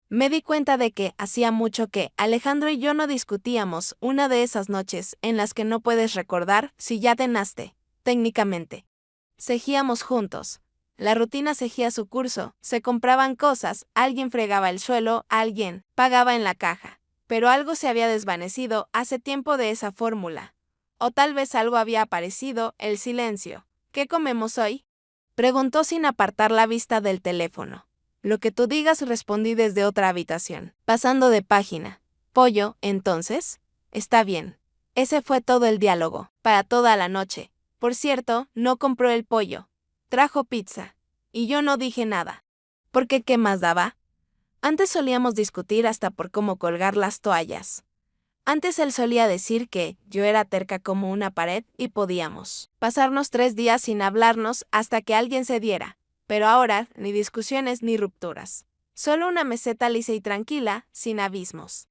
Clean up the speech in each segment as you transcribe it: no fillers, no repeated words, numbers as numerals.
Me di cuenta de que hacía mucho que Alejandro y yo no discutíamos, una de esas noches en las que no puedes recordar si ya cenaste, técnicamente. Seguíamos juntos. La rutina seguía su curso, se compraban cosas, alguien fregaba el suelo, alguien pagaba en la caja. Pero algo se había desvanecido hace tiempo de esa fórmula. O tal vez algo había aparecido, el silencio. ¿Qué comemos hoy? Preguntó sin apartar la vista del teléfono. Lo que tú digas, respondí desde otra habitación, pasando de página. Pollo, entonces. Está bien. Ese fue todo el diálogo, para toda la noche. Por cierto, no compró el pollo. Trajo pizza. Y yo no dije nada. Porque ¿qué más daba? Antes solíamos discutir hasta por cómo colgar las toallas. Antes él solía decir que yo era terca como una pared y podíamos pasarnos 3 días sin hablarnos hasta que alguien cediera. Pero ahora, ni discusiones ni rupturas. Solo una meseta lisa y tranquila, sin abismos.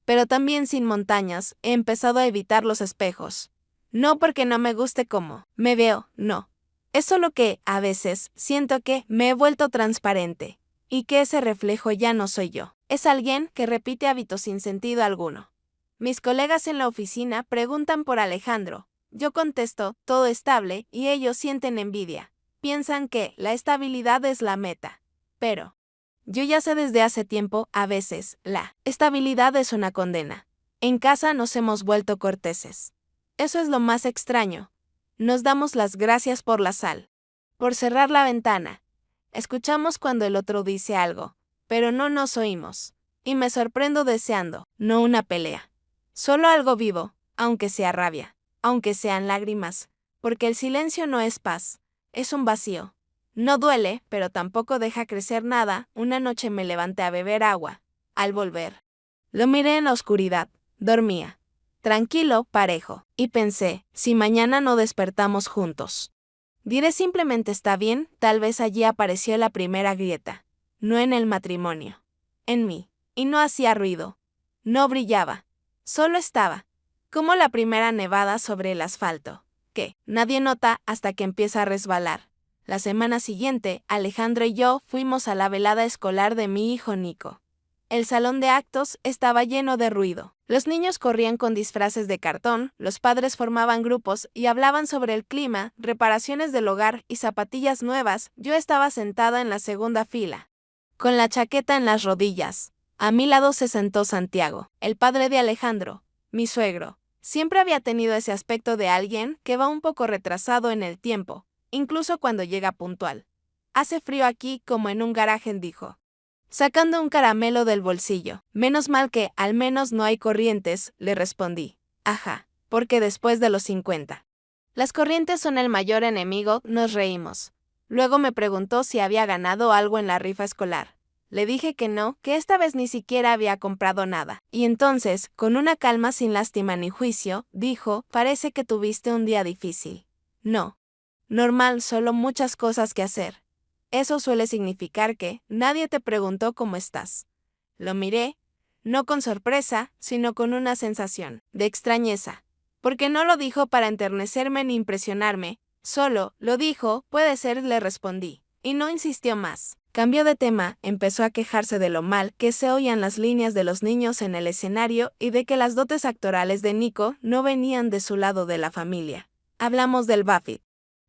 Pero también sin montañas, he empezado a evitar los espejos. No porque no me guste cómo me veo, no. Es solo que, a veces, siento que me he vuelto transparente. Y que ese reflejo ya no soy yo. Es alguien que repite hábitos sin sentido alguno. Mis colegas en la oficina preguntan por Alejandro. Yo contesto, todo estable, y ellos sienten envidia. Piensan que la estabilidad es la meta. Pero yo ya sé desde hace tiempo, a veces, la estabilidad es una condena. En casa nos hemos vuelto corteses. Eso es lo más extraño. Nos damos las gracias por la sal, por cerrar la ventana. Escuchamos cuando el otro dice algo, pero no nos oímos. Y me sorprendo deseando, no una pelea. Solo algo vivo, aunque sea rabia, aunque sean lágrimas, porque el silencio no es paz, es un vacío. No duele, pero tampoco deja crecer nada. Una noche me levanté a beber agua. Al volver, lo miré en la oscuridad. Dormía. Tranquilo, parejo. Y pensé, si mañana no despertamos juntos. Diré simplemente está bien, tal vez allí apareció la primera grieta. No en el matrimonio. En mí. Y no hacía ruido. No brillaba. Solo estaba. Como la primera nevada sobre el asfalto. Que nadie nota hasta que empieza a resbalar. La semana siguiente, Alejandro y yo fuimos a la velada escolar de mi hijo Nico. El salón de actos estaba lleno de ruido. Los niños corrían con disfraces de cartón, los padres formaban grupos y hablaban sobre el clima, reparaciones del hogar y zapatillas nuevas. Yo estaba sentada en la segunda fila, con la chaqueta en las rodillas. A mi lado se sentó Santiago, el padre de Alejandro, mi suegro. Siempre había tenido ese aspecto de alguien que va un poco retrasado en el tiempo, incluso cuando llega puntual. Hace frío aquí como en un garaje, dijo, sacando un caramelo del bolsillo. Menos mal que, al menos no hay corrientes, le respondí. Ajá, porque después de los 50. Las corrientes son el mayor enemigo, nos reímos. Luego me preguntó si había ganado algo en la rifa escolar. Le dije que no, que esta vez ni siquiera había comprado nada. Y entonces, con una calma sin lástima ni juicio, dijo, parece que tuviste un día difícil. No. Normal, solo muchas cosas que hacer. Eso suele significar que nadie te preguntó cómo estás. Lo miré, no con sorpresa, sino con una sensación de extrañeza. Porque no lo dijo para enternecerme ni impresionarme, solo lo dijo, puede ser, le respondí. Y no insistió más. Cambió de tema, empezó a quejarse de lo mal que se oían las líneas de los niños en el escenario y de que las dotes actorales de Nico no venían de su lado de la familia. Hablamos del Buffett,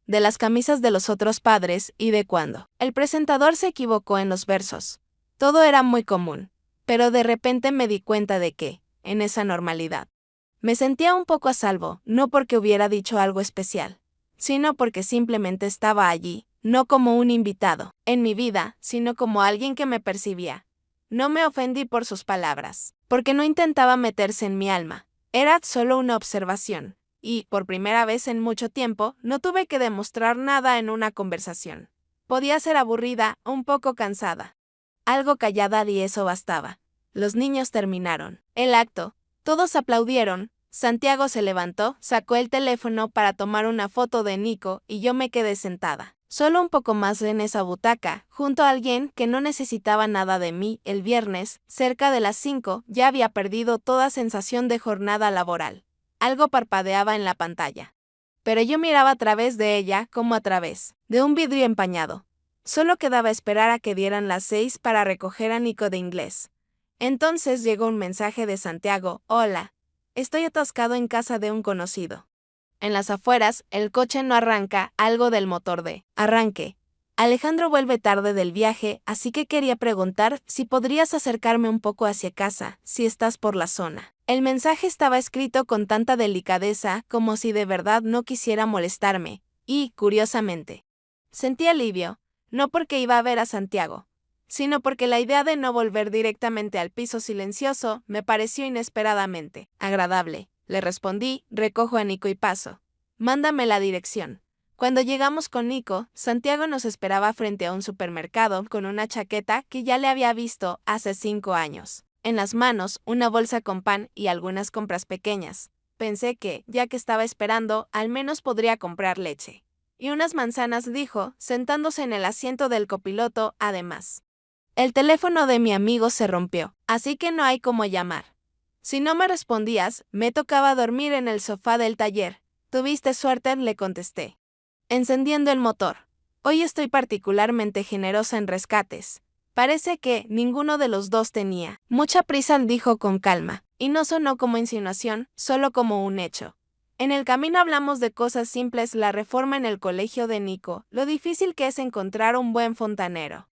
de las camisas de los otros padres y de cuando el presentador se equivocó en los versos. Todo era muy común, pero de repente me di cuenta de que, en esa normalidad, me sentía un poco a salvo, no porque hubiera dicho algo especial, sino porque simplemente estaba allí, no como un invitado en mi vida, sino como alguien que me percibía. No me ofendí por sus palabras, porque no intentaba meterse en mi alma, era solo una observación. Y, por primera vez en mucho tiempo, no tuve que demostrar nada en una conversación. Podía ser aburrida, un poco cansada. Algo callada y eso bastaba. Los niños terminaron el acto. Todos aplaudieron. Santiago se levantó, sacó el teléfono para tomar una foto de Nico y yo me quedé sentada. Solo un poco más en esa butaca, junto a alguien que no necesitaba nada de mí. El viernes, cerca de las 5, ya había perdido toda sensación de jornada laboral. Algo parpadeaba en la pantalla. Pero yo miraba a través de ella como a través de un vidrio empañado. Solo quedaba esperar a que dieran las 6 para recoger a Nico de inglés. Entonces llegó un mensaje de Santiago: hola, estoy atascado en casa de un conocido. En las afueras, el coche no arranca, algo del motor de arranque. Alejandro vuelve tarde del viaje, así que quería preguntar si podrías acercarme un poco hacia casa, si estás por la zona. El mensaje estaba escrito con tanta delicadeza como si de verdad no quisiera molestarme, y, curiosamente, sentí alivio, no porque iba a ver a Santiago, sino porque la idea de no volver directamente al piso silencioso me pareció inesperadamente agradable. Le respondí: recojo a Nico y paso. Mándame la dirección. Cuando llegamos con Nico, Santiago nos esperaba frente a un supermercado con una chaqueta que ya le había visto hace 5 años. En las manos, una bolsa con pan y algunas compras pequeñas. Pensé que, ya que estaba esperando, al menos podría comprar leche. Y unas manzanas, dijo, sentándose en el asiento del copiloto, además. El teléfono de mi amigo se rompió, así que no hay cómo llamar. Si no me respondías, me tocaba dormir en el sofá del taller. Tuviste suerte, le contesté, encendiendo el motor. Hoy estoy particularmente generosa en rescates. Parece que ninguno de los dos tenía mucha prisa, dijo con calma, y no sonó como insinuación, solo como un hecho. En el camino hablamos de cosas simples: la reforma en el colegio de Nico, lo difícil que es encontrar un buen fontanero.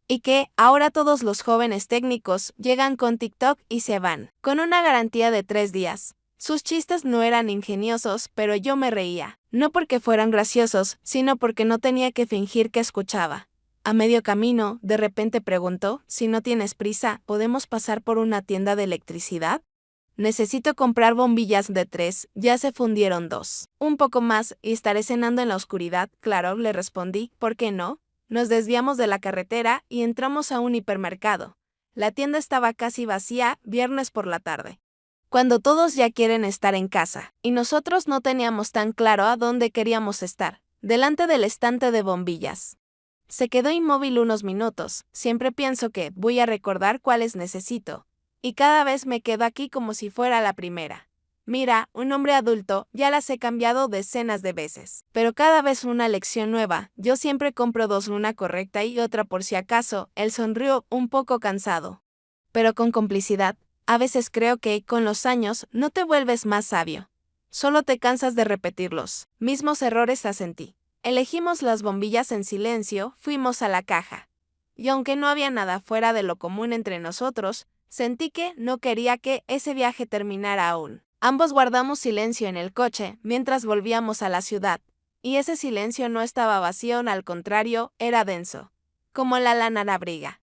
Y que, ahora todos los jóvenes técnicos llegan con TikTok y se van, con una garantía de 3 días. Sus chistes no eran ingeniosos, pero yo me reía, no porque fueran graciosos, sino porque no tenía que fingir que escuchaba. A medio camino, de repente preguntó: si no tienes prisa, ¿podemos pasar por una tienda de electricidad? Necesito comprar bombillas de 3, ya se fundieron 2. Un poco más, y estaré cenando en la oscuridad. Claro, le respondí, ¿por qué no? Nos desviamos de la carretera y entramos a un hipermercado. La tienda estaba casi vacía, viernes por la tarde, cuando todos ya quieren estar en casa, y nosotros no teníamos tan claro a dónde queríamos estar, delante del estante de bombillas. Se quedó inmóvil unos minutos. Siempre pienso que voy a recordar cuáles necesito, y cada vez me quedo aquí como si fuera la primera. Mira, un hombre adulto, ya las he cambiado decenas de veces, pero cada vez una lección nueva. Yo siempre compro 2, una correcta y otra por si acaso. Él sonrió, un poco cansado, pero con complicidad. A veces creo que, con los años, no te vuelves más sabio. Solo te cansas de repetir los mismos errores, asentí. Elegimos las bombillas en silencio, fuimos a la caja. Y aunque no había nada fuera de lo común entre nosotros, sentí que no quería que ese viaje terminara aún. Ambos guardamos silencio en el coche mientras volvíamos a la ciudad, y ese silencio no estaba vacío, al contrario, era denso, como la lana abriga.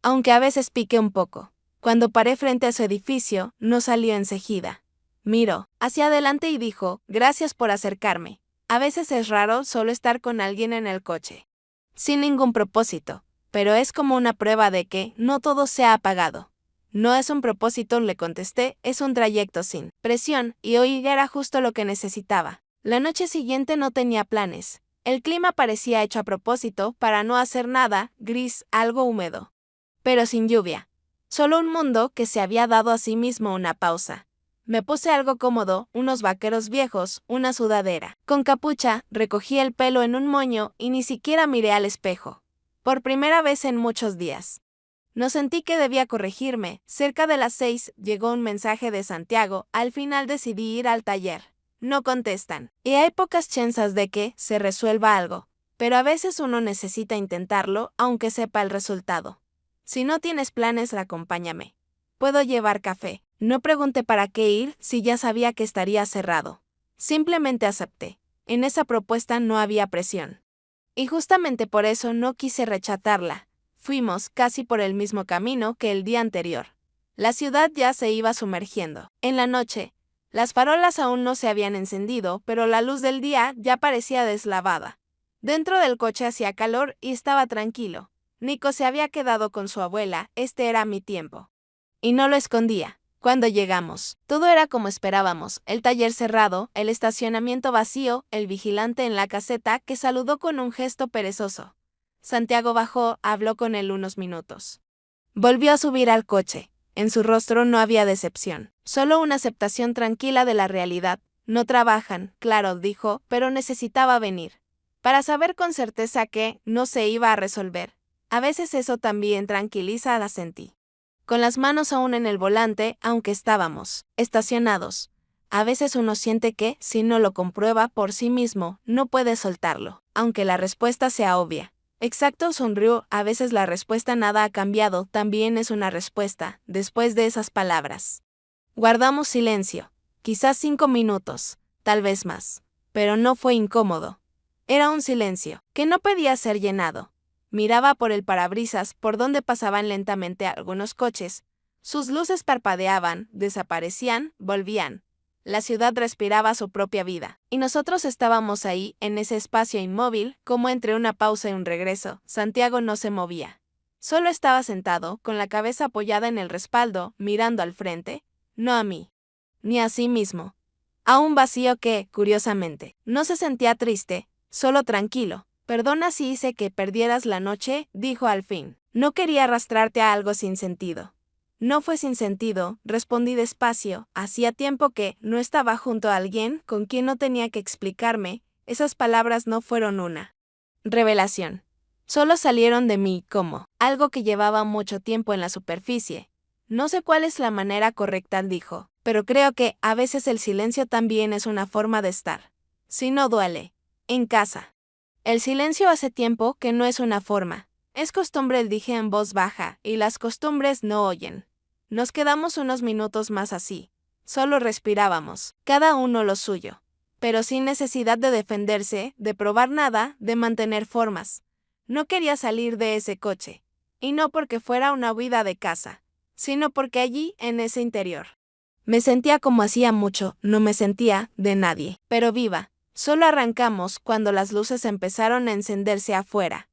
Aunque a veces piqué un poco. Cuando paré frente a su edificio, no salió enseguida. Miró hacia adelante y dijo: gracias por acercarme. A veces es raro solo estar con alguien en el coche, sin ningún propósito, pero es como una prueba de que no todo se ha apagado. No es un propósito, le contesté, es un trayecto sin presión, y hoy era justo lo que necesitaba. La noche siguiente no tenía planes. El clima parecía hecho a propósito para no hacer nada, gris, algo húmedo, pero sin lluvia. Solo un mundo que se había dado a sí mismo una pausa. Me puse algo cómodo, unos vaqueros viejos, una sudadera con capucha, recogí el pelo en un moño y ni siquiera miré al espejo. Por primera vez en muchos días. No sentí que debía corregirme. Cerca de las 6 llegó un mensaje de Santiago. Al final decidí ir al taller. No contestan, y hay pocas chances de que se resuelva algo, pero a veces uno necesita intentarlo, aunque sepa el resultado. Si no tienes planes, acompáñame. Puedo llevar café. No pregunté para qué ir si ya sabía que estaría cerrado. Simplemente acepté. En esa propuesta no había presión. Y justamente por eso no quise rechazarla. Fuimos casi por el mismo camino que el día anterior. La ciudad ya se iba sumergiendo. En la noche, las farolas aún no se habían encendido, pero la luz del día ya parecía deslavada. Dentro del coche hacía calor y estaba tranquilo. Nico se había quedado con su abuela, este era mi tiempo. Y no lo escondía. Cuando llegamos, todo era como esperábamos, el taller cerrado, el estacionamiento vacío, el vigilante en la caseta que saludó con un gesto perezoso. Santiago bajó, habló con él unos minutos. Volvió a subir al coche. En su rostro no había decepción, solo una aceptación tranquila de la realidad. No trabajan, claro, dijo, pero necesitaba venir para saber con certeza que no se iba a resolver. A veces eso también tranquiliza, la sentí. con las manos aún en el volante, aunque estábamos estacionados. A veces uno siente que, si no lo comprueba por sí mismo, no puede soltarlo, aunque la respuesta sea obvia. Exacto, sonrió. A veces la respuesta nada ha cambiado, también es una respuesta, después de esas palabras. Guardamos silencio. Quizás 5 minutos, tal vez más. Pero no fue incómodo. Era un silencio, que no podía ser llenado. Miraba por el parabrisas por donde pasaban lentamente algunos coches. Sus luces parpadeaban, desaparecían, volvían. La ciudad respiraba su propia vida, y nosotros estábamos ahí, en ese espacio inmóvil, como entre una pausa y un regreso. Santiago no se movía. Solo estaba sentado, con la cabeza apoyada en el respaldo, mirando al frente, no a mí, ni a sí mismo. A un vacío que, curiosamente, no se sentía triste, solo tranquilo. Perdona si hice que perdieras la noche, dijo al fin. No quería arrastrarte a algo sin sentido. No fue sin sentido, respondí despacio. Hacía tiempo que no estaba junto a alguien con quien no tenía que explicarme. Esas palabras no fueron una revelación. Solo salieron de mí como algo que llevaba mucho tiempo en la superficie. No sé cuál es la manera correcta, dijo, pero creo que a veces el silencio también es una forma de estar. Si no duele, en casa. El silencio hace tiempo que no es una forma. Es costumbre, dije en voz baja, y las costumbres no oyen. Nos quedamos unos minutos más así. Solo respirábamos, cada uno lo suyo. Pero sin necesidad de defenderse, de probar nada, de mantener formas. No quería salir de ese coche. Y no porque fuera una huida de casa, sino porque allí, en ese interior, me sentía como hacía mucho, no me sentía de nadie, pero viva. Solo arrancamos cuando las luces empezaron a encenderse afuera.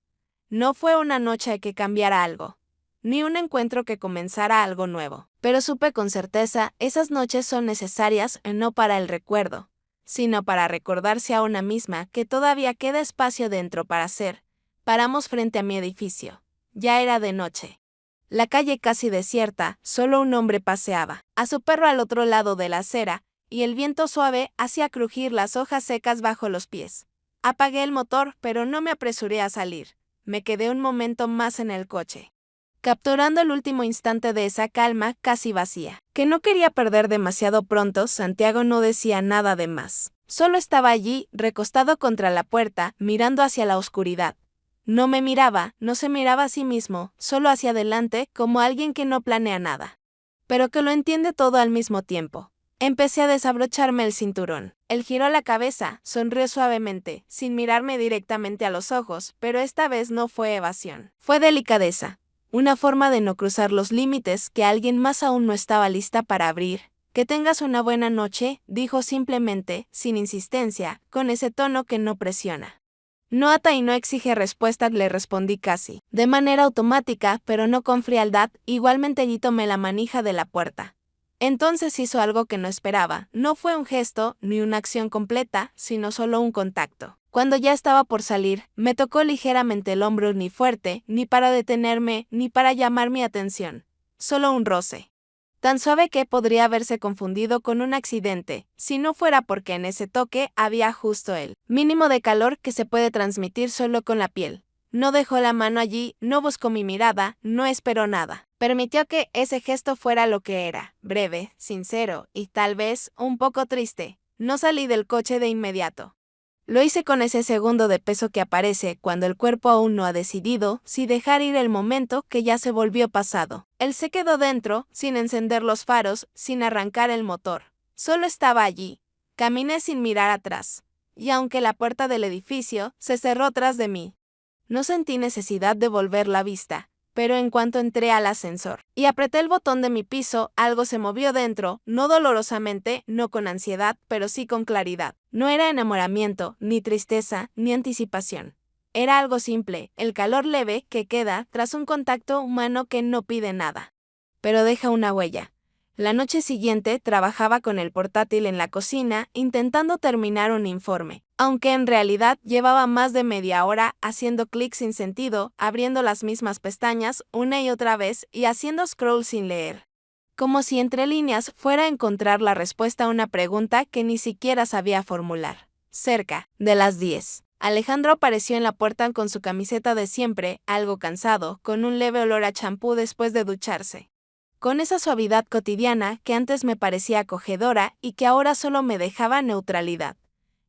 No fue una noche que cambiara algo, ni un encuentro que comenzara algo nuevo. Pero supe con certeza, esas noches son necesarias no para el recuerdo, sino para recordarse a una misma que todavía queda espacio dentro para ser. Paramos frente a mi edificio. Ya era de noche. La calle casi desierta, solo un hombre paseaba, a su perro al otro lado de la acera, y el viento suave hacía crujir las hojas secas bajo los pies. Apagué el motor, pero no me apresuré a salir. Me quedé un momento más en el coche, capturando el último instante de esa calma casi vacía, que no quería perder demasiado pronto. Santiago no decía nada de más. Solo estaba allí, recostado contra la puerta, mirando hacia la oscuridad. No me miraba, no se miraba a sí mismo, solo hacia adelante, como alguien que no planea nada, pero que lo entiende todo al mismo tiempo. Empecé a desabrocharme el cinturón. Él giró la cabeza, sonrió suavemente, sin mirarme directamente a los ojos, pero esta vez no fue evasión. Fue delicadeza. Una forma de no cruzar los límites que alguien más aún no estaba lista para abrir. Que tengas una buena noche, dijo simplemente, sin insistencia, con ese tono que no presiona. No ata y no exige respuesta, le respondí casi de manera automática, pero no con frialdad. Igualmente allí tomé la manija de la puerta. Entonces hizo algo que no esperaba. No fue un gesto, ni una acción completa, sino solo un contacto. Cuando ya estaba por salir, me tocó ligeramente el hombro, ni fuerte, ni para detenerme, ni para llamar mi atención. Solo un roce. Tan suave que podría haberse confundido con un accidente, si no fuera porque en ese toque había justo el mínimo de calor que se puede transmitir solo con la piel. No dejó la mano allí, no buscó mi mirada, no esperó nada. Permitió que ese gesto fuera lo que era, breve, sincero y tal vez un poco triste. No salí del coche de inmediato. Lo hice con ese segundo de peso que aparece cuando el cuerpo aún no ha decidido si dejar ir el momento que ya se volvió pasado. Él se quedó dentro, sin encender los faros, sin arrancar el motor. Solo estaba allí. Caminé sin mirar atrás. Y aunque la puerta del edificio se cerró tras de mí, no sentí necesidad de volver la vista. Pero en cuanto entré al ascensor y apreté el botón de mi piso, algo se movió dentro, no dolorosamente, no con ansiedad, pero sí con claridad. No era enamoramiento, ni tristeza, ni anticipación. Era algo simple, el calor leve que queda tras un contacto humano que no pide nada, pero deja una huella. La noche siguiente trabajaba con el portátil en la cocina, intentando terminar un informe, aunque en realidad llevaba más de media hora haciendo clic sin sentido, abriendo las mismas pestañas una y otra vez y haciendo scroll sin leer. Como si entre líneas fuera a encontrar la respuesta a una pregunta que ni siquiera sabía formular. Cerca de las 10. Alejandro apareció en la puerta con su camiseta de siempre, algo cansado, con un leve olor a champú después de ducharse. con esa suavidad cotidiana que antes me parecía acogedora y que ahora solo me dejaba neutralidad.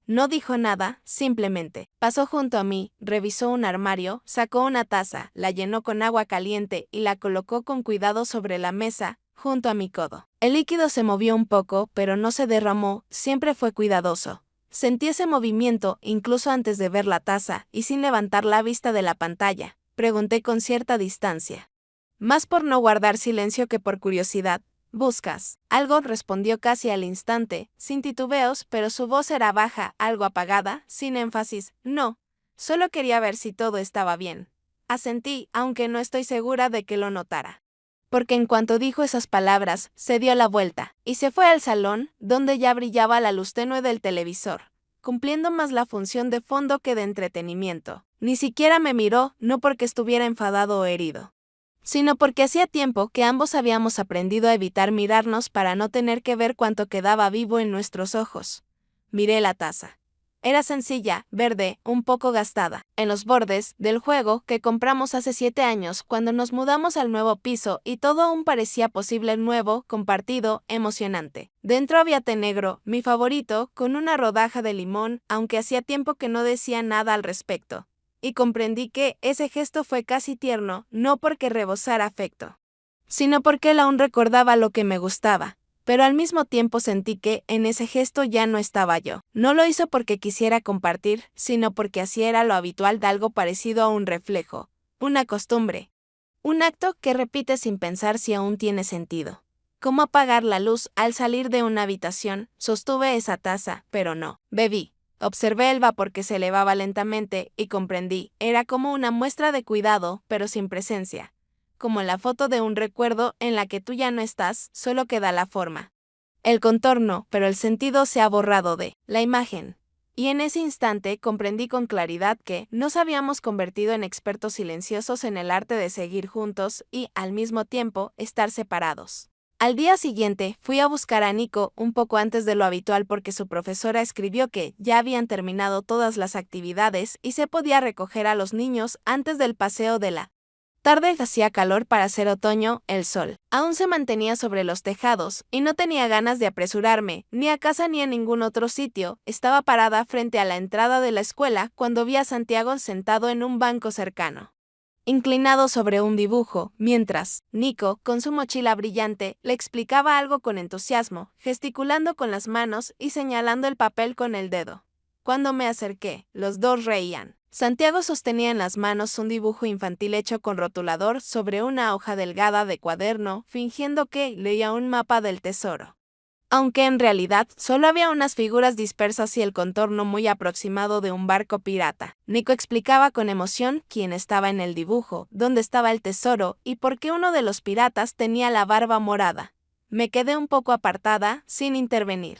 No dijo nada, simplemente pasó junto a mí, revisó un armario, sacó una taza, la llenó con agua caliente y la colocó con cuidado sobre la mesa, junto a mi codo. El líquido se movió un poco, pero no se derramó, siempre fue cuidadoso. Sentí ese movimiento incluso antes de ver la taza y sin levantar la vista de la pantalla. Pregunté con cierta distancia. Más por no guardar silencio que por curiosidad. ¿Buscas algo?, respondió casi al instante, sin titubeos, pero su voz era baja, algo apagada, sin énfasis. No, solo quería ver si todo estaba bien. Asentí, aunque no estoy segura de que lo notara. Porque en cuanto dijo esas palabras, se dio la vuelta, y se fue al salón, donde ya brillaba la luz tenue del televisor, cumpliendo más la función de fondo que de entretenimiento. Ni siquiera me miró, no porque estuviera enfadado o herido, sino porque hacía tiempo que ambos habíamos aprendido a evitar mirarnos para no tener que ver cuánto quedaba vivo en nuestros ojos. Miré la taza. Era sencilla, verde, un poco gastada, en los bordes del juego que compramos hace 7 años cuando nos mudamos al nuevo piso y todo aún parecía posible, nuevo, compartido, emocionante. Dentro había té negro, mi favorito, con una rodaja de limón, aunque hacía tiempo que no decía nada al respecto. Y comprendí que ese gesto fue casi tierno, no porque rebosara afecto, sino porque él aún recordaba lo que me gustaba. Pero al mismo tiempo sentí que en ese gesto ya no estaba yo. No lo hizo porque quisiera compartir, sino porque así era lo habitual de algo parecido a un reflejo, una costumbre. Un acto que repite sin pensar si aún tiene sentido. ¿Cómo apagar la luz al salir de una habitación? Sostuve esa taza, pero no. Bebí. Observé el vapor que se elevaba lentamente y comprendí. Era como una muestra de cuidado, pero sin presencia. Como la foto de un recuerdo en la que tú ya no estás, solo queda la forma, el contorno, pero el sentido se ha borrado de la imagen. Y en ese instante comprendí con claridad que nos habíamos convertido en expertos silenciosos en el arte de seguir juntos y, al mismo tiempo, estar separados. Al día siguiente, fui a buscar a Nico un poco antes de lo habitual porque su profesora escribió que ya habían terminado todas las actividades y se podía recoger a los niños antes del paseo de la tarde. Hacía calor para ser otoño, el sol aún se mantenía sobre los tejados, y no tenía ganas de apresurarme, ni a casa ni a ningún otro sitio. Estaba parada frente a la entrada de la escuela cuando vi a Santiago sentado en un banco cercano, inclinado sobre un dibujo, mientras Nico, con su mochila brillante, le explicaba algo con entusiasmo, gesticulando con las manos y señalando el papel con el dedo. Cuando me acerqué, los dos reían. Santiago sostenía en las manos un dibujo infantil hecho con rotulador sobre una hoja delgada de cuaderno, fingiendo que leía un mapa del tesoro. Aunque en realidad solo había unas figuras dispersas y el contorno muy aproximado de un barco pirata. Nico explicaba con emoción quién estaba en el dibujo, dónde estaba el tesoro y por qué uno de los piratas tenía la barba morada. Me quedé un poco apartada, sin intervenir,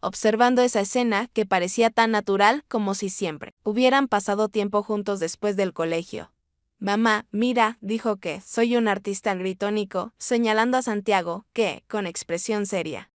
observando esa escena que parecía tan natural como si siempre hubieran pasado tiempo juntos después del colegio. «Mamá, mira», dijo que «soy un artista», gritó Nico, señalando a Santiago, que, con expresión seria,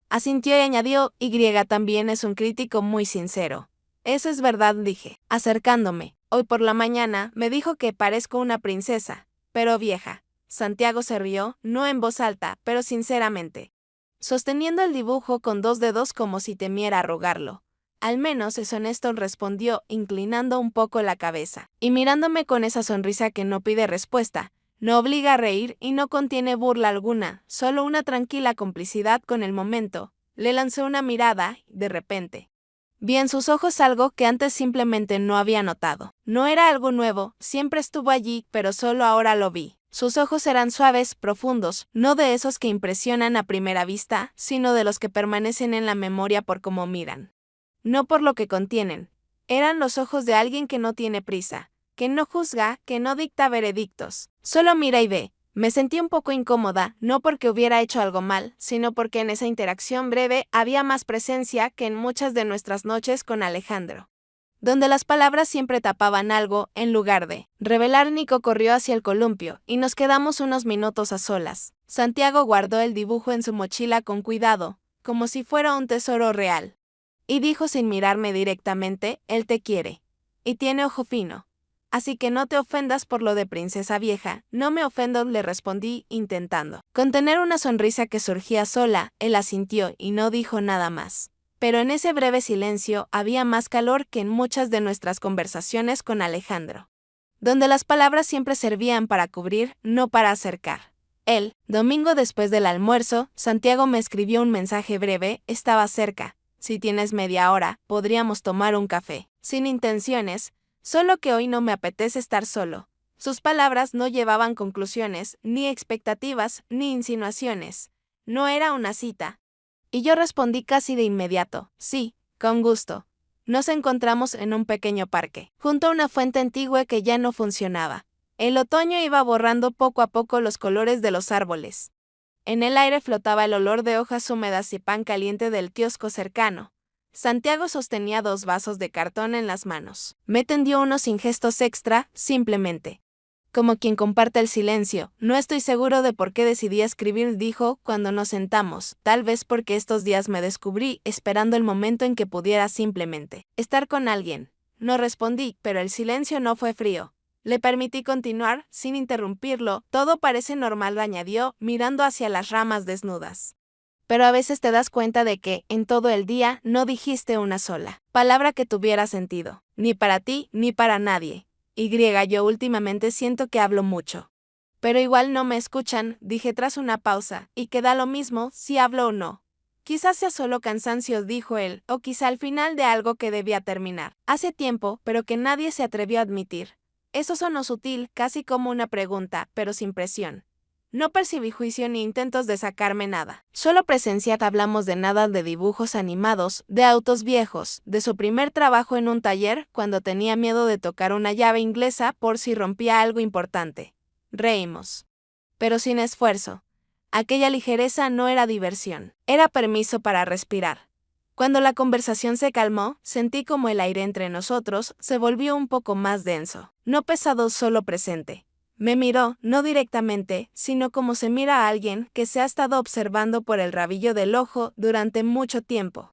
asintió y añadió, «Y también es un crítico muy sincero». «Eso es verdad», dije, acercándome. «Hoy por la mañana me dijo que parezco una princesa, pero vieja». Santiago se rió, no en voz alta, pero sinceramente, sosteniendo el dibujo con 2 dedos como si temiera arrugarlo. «Al menos es honesto», respondió, inclinando un poco la cabeza, y mirándome con esa sonrisa que no pide respuesta, no obliga a reír y no contiene burla alguna, solo una tranquila complicidad con el momento. Le lancé una mirada, y, de repente, vi en sus ojos algo que antes simplemente no había notado. No era algo nuevo, siempre estuvo allí, pero solo ahora lo vi. Sus ojos eran suaves, profundos, no de esos que impresionan a primera vista, sino de los que permanecen en la memoria por cómo miran, no por lo que contienen. Eran los ojos de alguien que no tiene prisa, que no juzga, que no dicta veredictos, solo mira y ve. Me sentí un poco incómoda, no porque hubiera hecho algo mal, sino porque en esa interacción breve había más presencia que en muchas de nuestras noches con Alejandro, donde las palabras siempre tapaban algo, en lugar de revelar. Nico corrió hacia el columpio, y nos quedamos unos minutos a solas. Santiago guardó el dibujo en su mochila con cuidado, como si fuera un tesoro real, y dijo sin mirarme directamente, «Él te quiere. Y tiene ojo fino». Así que no te ofendas por lo de princesa vieja. No me ofendo, le respondí, intentando contener una sonrisa que surgía sola. Él asintió y no dijo nada más. Pero en ese breve silencio había más calor que en muchas de nuestras conversaciones con Alejandro, donde las palabras siempre servían para cubrir, no para acercar. El domingo después del almuerzo, Santiago me escribió un mensaje breve: estaba cerca. Si tienes media hora, podríamos tomar un café. Sin intenciones, solo que hoy no me apetece estar solo. Sus palabras no llevaban conclusiones, ni expectativas, ni insinuaciones. No era una cita. Y yo respondí casi de inmediato: sí, con gusto. Nos encontramos en un pequeño parque, junto a una fuente antigua que ya no funcionaba. El otoño iba borrando poco a poco los colores de los árboles. En el aire flotaba el olor de hojas húmedas y pan caliente del kiosco cercano. Santiago sostenía 2 vasos de cartón en las manos. Me tendió uno sin gestos extra, simplemente como quien comparte el silencio. No estoy seguro de por qué decidí escribir, dijo cuando nos sentamos. Tal vez porque estos días me descubrí esperando el momento en que pudiera simplemente estar con alguien. No respondí, pero el silencio no fue frío. Le permití continuar, sin interrumpirlo. Todo parece normal, añadió, mirando hacia las ramas desnudas. Pero a veces te das cuenta de que, en todo el día, no dijiste una sola palabra que tuviera sentido. Ni para ti, ni para nadie. Yo últimamente siento que hablo mucho. Pero igual no me escuchan, dije tras una pausa, y que da lo mismo si hablo o no. Quizás sea solo cansancio, dijo él, o quizá al final de algo que debía terminar hace tiempo, pero que nadie se atrevió a admitir. Eso sonó sutil, casi como una pregunta, pero sin presión. No percibí juicio ni intentos de sacarme nada. Solo presenciad, hablamos de nada, de dibujos animados, de autos viejos, de su primer trabajo en un taller cuando tenía miedo de tocar una llave inglesa por si rompía algo importante. Reímos. Pero sin esfuerzo. Aquella ligereza no era diversión, era permiso para respirar. Cuando la conversación se calmó, sentí como el aire entre nosotros se volvió un poco más denso, no pesado, solo presente. Me miró, no directamente, sino como se mira a alguien que se ha estado observando por el rabillo del ojo durante mucho tiempo.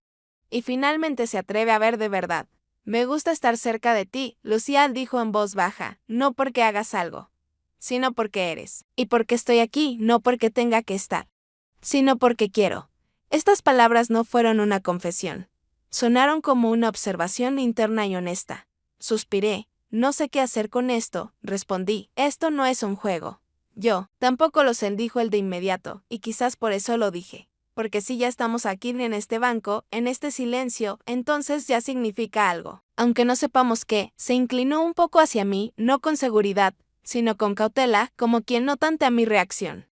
Y finalmente se atreve a ver de verdad. Me gusta estar cerca de ti, Lucía, dijo en voz baja, no porque hagas algo, sino porque eres. Y porque estoy aquí, no porque tenga que estar, sino porque quiero. Estas palabras no fueron una confesión. Sonaron como una observación interna y honesta. Suspiré. No sé qué hacer con esto, respondí. Esto no es un juego. Yo tampoco lo sé, dijo él de inmediato, y quizás por eso lo dije. Porque si ya estamos aquí en este banco, en este silencio, entonces ya significa algo. Aunque no sepamos qué, se inclinó un poco hacia mí, no con seguridad, sino con cautela, como quien no tantea mi reacción,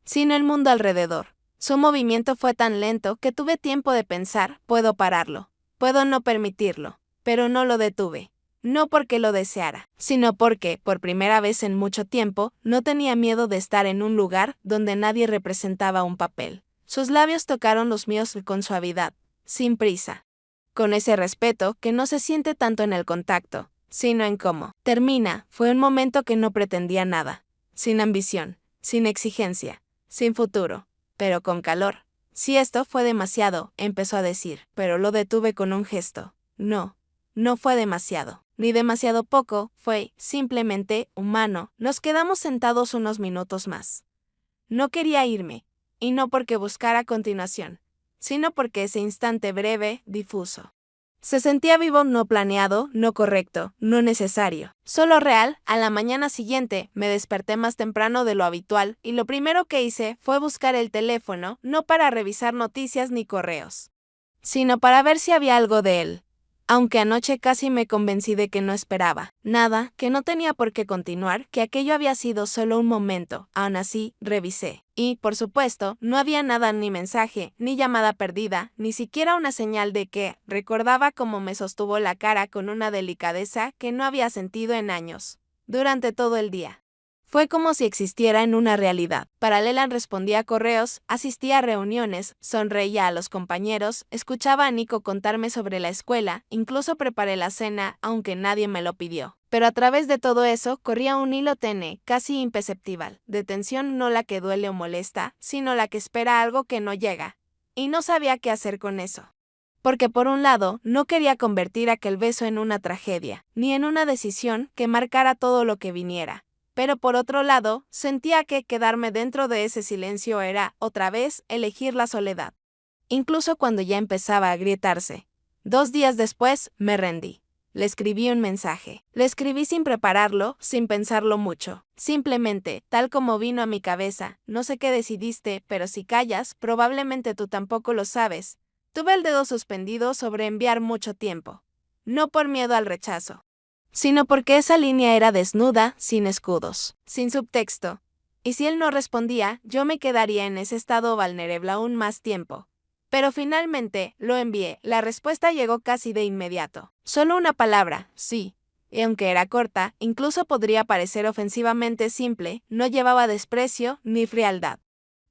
sino el mundo alrededor. Su movimiento fue tan lento que tuve tiempo de pensar: puedo pararlo, puedo no permitirlo, pero no lo detuve. No porque lo deseara, sino porque, por primera vez en mucho tiempo, no tenía miedo de estar en un lugar donde nadie representaba un papel. Sus labios tocaron los míos con suavidad, sin prisa. Con ese respeto que no se siente tanto en el contacto, sino en cómo termina. Fue un momento que no pretendía nada, sin ambición, sin exigencia, sin futuro, pero con calor. Si esto fue demasiado, empezó a decir, pero lo detuve con un gesto. No fue demasiado, ni demasiado poco, fue simplemente humano. Nos quedamos sentados unos minutos más. No quería irme, y no porque buscara continuación, sino porque ese instante breve, difuso, se sentía vivo, no planeado, no correcto, no necesario, solo real. A la mañana siguiente me desperté más temprano de lo habitual, y lo primero que hice fue buscar el teléfono, no para revisar noticias ni correos, sino para ver si había algo de él. Aunque anoche casi me convencí de que no esperaba nada, que no tenía por qué continuar, que aquello había sido solo un momento, aún así, revisé. Y, por supuesto, no había nada, ni mensaje, ni llamada perdida, ni siquiera una señal de que. Recordaba cómo me sostuvo la cara con una delicadeza que no había sentido en años. Durante todo el día. Fue como si existiera en una realidad paralela. Respondía a correos, asistía a reuniones, sonreía a los compañeros, escuchaba a Nico contarme sobre la escuela, incluso preparé la cena, aunque nadie me lo pidió. Pero a través de todo eso corría un hilo tenue, casi imperceptible, de tensión, no la que duele o molesta, sino la que espera algo que no llega. Y no sabía qué hacer con eso. Porque por un lado, no quería convertir aquel beso en una tragedia, ni en una decisión que marcara todo lo que viniera. Pero por otro lado, sentía que quedarme dentro de ese silencio era, otra vez, elegir la soledad. Incluso cuando ya empezaba a agrietarse. 2 días después, me rendí. Le escribí un mensaje. Le escribí sin prepararlo, sin pensarlo mucho. Simplemente, tal como vino a mi cabeza. No sé qué decidiste, pero si callas, probablemente tú tampoco lo sabes. Tuve el dedo suspendido sobre enviar mucho tiempo. No por miedo al rechazo, sino porque esa línea era desnuda, sin escudos, sin subtexto. Y si él no respondía, yo me quedaría en ese estado vulnerable aún más tiempo. Pero finalmente, lo envié. La respuesta llegó casi de inmediato. Solo una palabra, sí. Y aunque era corta, incluso podría parecer ofensivamente simple, no llevaba desprecio, ni frialdad,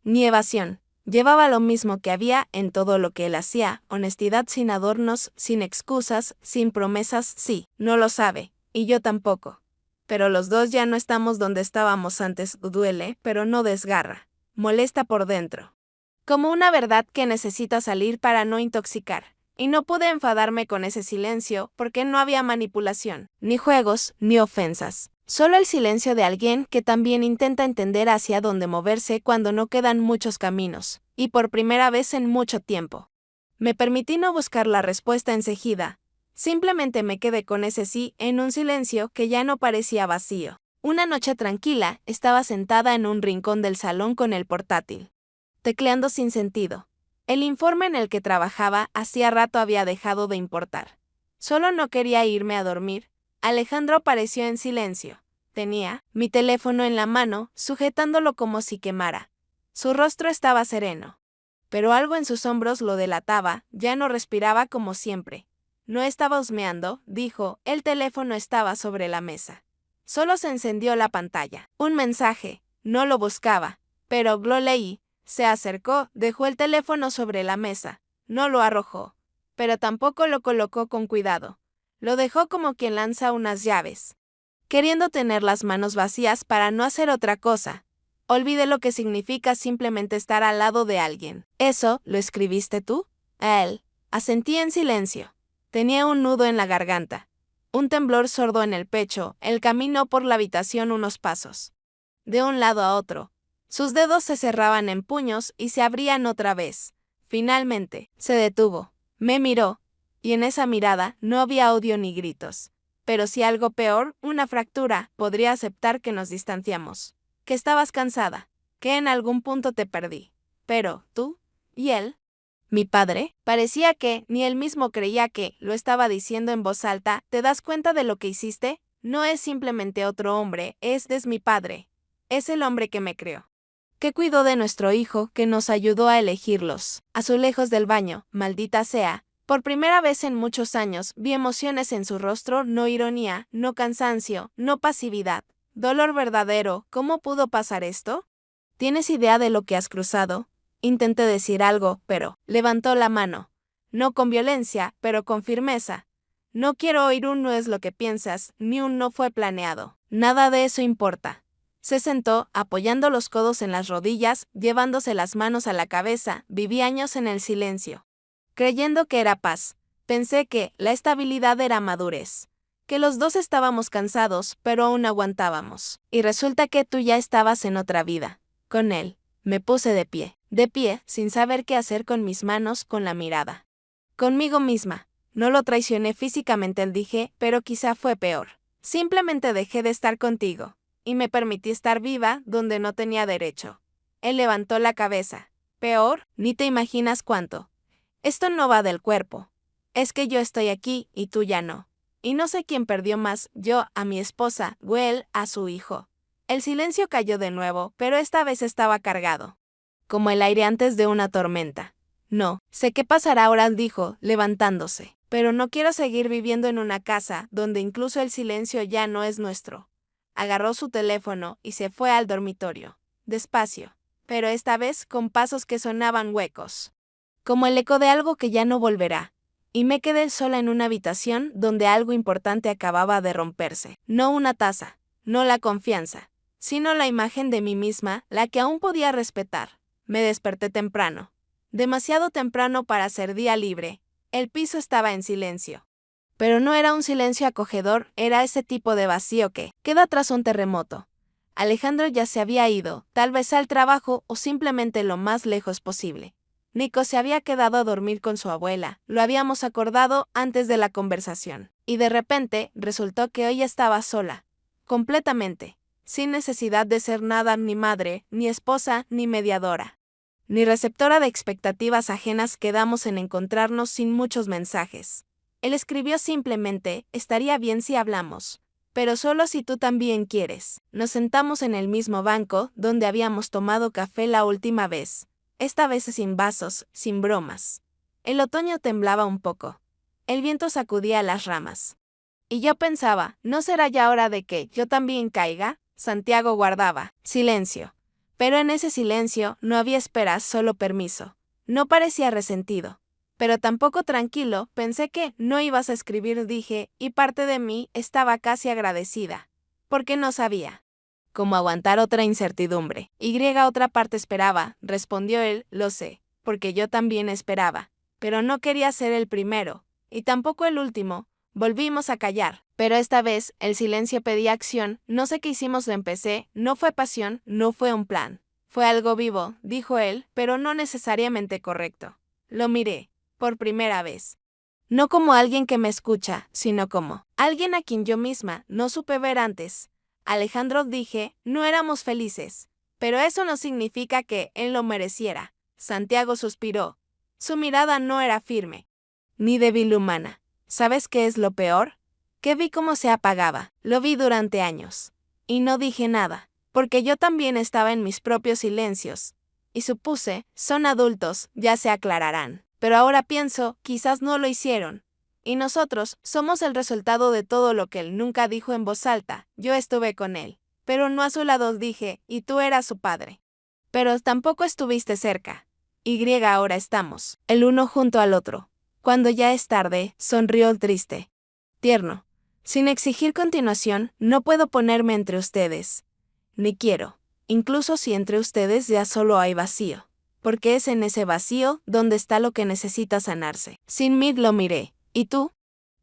ni evasión. Llevaba lo mismo que había en todo lo que él hacía, honestidad sin adornos, sin excusas, sin promesas, sí, no lo sabe, y yo tampoco. Pero los dos ya no estamos donde estábamos antes, duele, pero no desgarra, molesta por dentro. Como una verdad que necesita salir para no intoxicar. Y no pude enfadarme con ese silencio porque no había manipulación, ni juegos, ni ofensas. Solo el silencio de alguien que también intenta entender hacia dónde moverse cuando no quedan muchos caminos, y por primera vez en mucho tiempo. Me permití no buscar la respuesta enseguida. Simplemente me quedé con ese sí en un silencio que ya no parecía vacío. Una noche tranquila, estaba sentada en un rincón del salón con el portátil, tecleando sin sentido. El informe en el que trabajaba hacía rato había dejado de importar. Solo no quería irme a dormir. Alejandro apareció en silencio. Tenía mi teléfono en la mano, sujetándolo como si quemara. Su rostro estaba sereno. Pero algo en sus hombros lo delataba, ya no respiraba como siempre. No estaba husmeando, dijo, el teléfono estaba sobre la mesa. Solo se encendió la pantalla. Un mensaje. No lo buscaba, pero lo leí. Se acercó, dejó el teléfono sobre la mesa. No lo arrojó, pero tampoco lo colocó con cuidado. Lo dejó como quien lanza unas llaves, queriendo tener las manos vacías para no hacer otra cosa. Olvide lo que significa simplemente estar al lado de alguien. ¿Eso lo escribiste tú? A él. Asentí en silencio. Tenía un nudo en la garganta, un temblor sordo en el pecho. Él caminó por la habitación unos pasos, de un lado a otro. Sus dedos se cerraban en puños y se abrían otra vez. Finalmente, se detuvo. Me miró, y en esa mirada no había odio ni gritos. Pero si algo peor, una fractura, podría aceptar que nos distanciamos. Que estabas cansada, que en algún punto te perdí. Pero, ¿tú? ¿Y él? Mi padre, parecía que, ni él mismo creía que, lo estaba diciendo en voz alta, ¿te das cuenta de lo que hiciste? No es simplemente otro hombre, es mi padre. Es el hombre que me creó, que cuidó de nuestro hijo, que nos ayudó a elegirlos. Azulejos del baño, maldita sea. Por primera vez en muchos años, vi emociones en su rostro, no ironía, no cansancio, no pasividad. Dolor verdadero. ¿Cómo pudo pasar esto? ¿Tienes idea de lo que has cruzado? Intenté decir algo, pero levantó la mano. No con violencia, pero con firmeza. No quiero oír un no es lo que piensas, ni un no fue planeado. Nada de eso importa. Se sentó, apoyando los codos en las rodillas, llevándose las manos a la cabeza. Viví años en el silencio, creyendo que era paz. Pensé que la estabilidad era madurez, que los dos estábamos cansados, pero aún aguantábamos. Y resulta que tú ya estabas en otra vida, con él. Me puse de pie, sin saber qué hacer con mis manos, con la mirada. Conmigo misma. No lo traicioné físicamente, dije, pero quizá fue peor. Simplemente dejé de estar contigo. Y me permití estar viva donde no tenía derecho. Él levantó la cabeza. Peor, ni te imaginas cuánto. Esto no va del cuerpo. Es que yo estoy aquí y tú ya no. Y no sé quién perdió más, yo a mi esposa o él a su hijo. El silencio cayó de nuevo, pero esta vez estaba cargado, como el aire antes de una tormenta. No, sé qué pasará ahora, dijo, levantándose. Pero no quiero seguir viviendo en una casa donde incluso el silencio ya no es nuestro. Agarró su teléfono y se fue al dormitorio. Despacio, pero esta vez con pasos que sonaban huecos, como el eco de algo que ya no volverá. Y me quedé sola en una habitación donde algo importante acababa de romperse. No una taza, no la confianza, sino la imagen de mí misma, la que aún podía respetar. Me desperté temprano. Demasiado temprano para ser día libre. El piso estaba en silencio. Pero no era un silencio acogedor, era ese tipo de vacío que queda tras un terremoto. Alejandro ya se había ido, tal vez al trabajo o simplemente lo más lejos posible. Nico se había quedado a dormir con su abuela, lo habíamos acordado antes de la conversación. Y de repente resultó que hoy estaba sola, completamente, sin necesidad de ser nada ni madre, ni esposa, ni mediadora, ni receptora de expectativas ajenas. Quedamos en encontrarnos sin muchos mensajes. Él escribió simplemente: estaría bien si hablamos, pero solo si tú también quieres. Nos sentamos en el mismo banco donde habíamos tomado café la última vez, esta vez sin vasos, sin bromas. El otoño temblaba un poco. El viento sacudía las ramas. Y yo pensaba, ¿no será ya hora de que yo también caiga? Santiago guardaba silencio. Pero en ese silencio no había esperas, solo permiso. No parecía resentido, pero tampoco tranquilo. Pensé que no ibas a escribir, dije, y parte de mí estaba casi agradecida, porque no sabía cómo aguantar otra incertidumbre. Otra parte esperaba, respondió él, lo sé, porque yo también esperaba, pero no quería ser el primero, y tampoco el último. Volvimos a callar, pero esta vez el silencio pedía acción. No sé qué hicimos, lo empecé, no fue pasión, no fue un plan. Fue algo vivo, dijo él, pero no necesariamente correcto. Lo miré, por primera vez. No como alguien que me escucha, sino como alguien a quien yo misma no supe ver antes. Alejandro, dije, no éramos felices, pero eso no significa que él lo mereciera. Santiago suspiró. Su mirada no era firme, ni débil humana. ¿Sabes qué es lo peor? Que vi cómo se apagaba. Lo vi durante años. Y no dije nada, porque yo también estaba en mis propios silencios. Y supuse, son adultos, ya se aclararán. Pero ahora pienso, quizás no lo hicieron. Y nosotros somos el resultado de todo lo que él nunca dijo en voz alta. Yo estuve con él, pero no a su lado, dije, y tú eras su padre. Pero tampoco estuviste cerca. Ahora estamos, el uno junto al otro. Cuando ya es tarde, sonrió triste, tierno. Sin exigir continuación, no puedo ponerme entre ustedes. Ni quiero, incluso si entre ustedes ya solo hay vacío. Porque es en ese vacío donde está lo que necesita sanarse. Sin mí lo miré. ¿Y tú?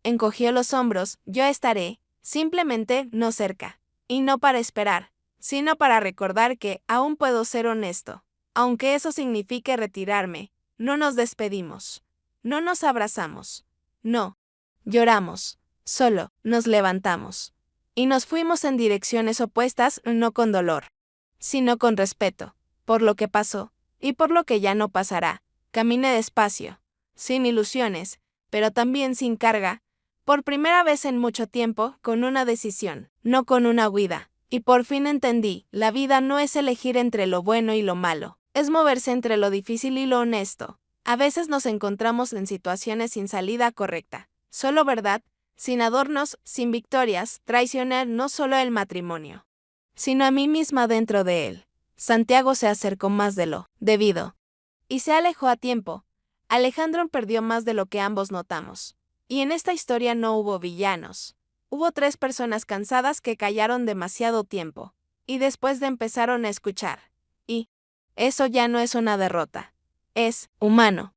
Encogió los hombros. Yo estaré, simplemente no cerca. Y no para esperar, sino para recordar que aún puedo ser honesto. Aunque eso signifique retirarme. No nos despedimos. No nos abrazamos. No. Lloramos. Solo nos levantamos. Y nos fuimos en direcciones opuestas, no con dolor, sino con respeto, por lo que pasó, y por lo que ya no pasará. Caminé despacio, sin ilusiones, pero también sin carga, por primera vez en mucho tiempo, con una decisión, no con una huida. Y por fin entendí, la vida no es elegir entre lo bueno y lo malo, es moverse entre lo difícil y lo honesto. A veces nos encontramos en situaciones sin salida correcta, solo verdad, sin adornos, sin victorias. Traicionar no solo el matrimonio, sino a mí misma dentro de él. Santiago se acercó más de lo debido y se alejó a tiempo. Alejandro perdió más de lo que ambos notamos. Y en esta historia no hubo villanos. Hubo 3 personas cansadas que callaron demasiado tiempo, y después empezaron a escuchar. Y eso ya no es una derrota. Es humano.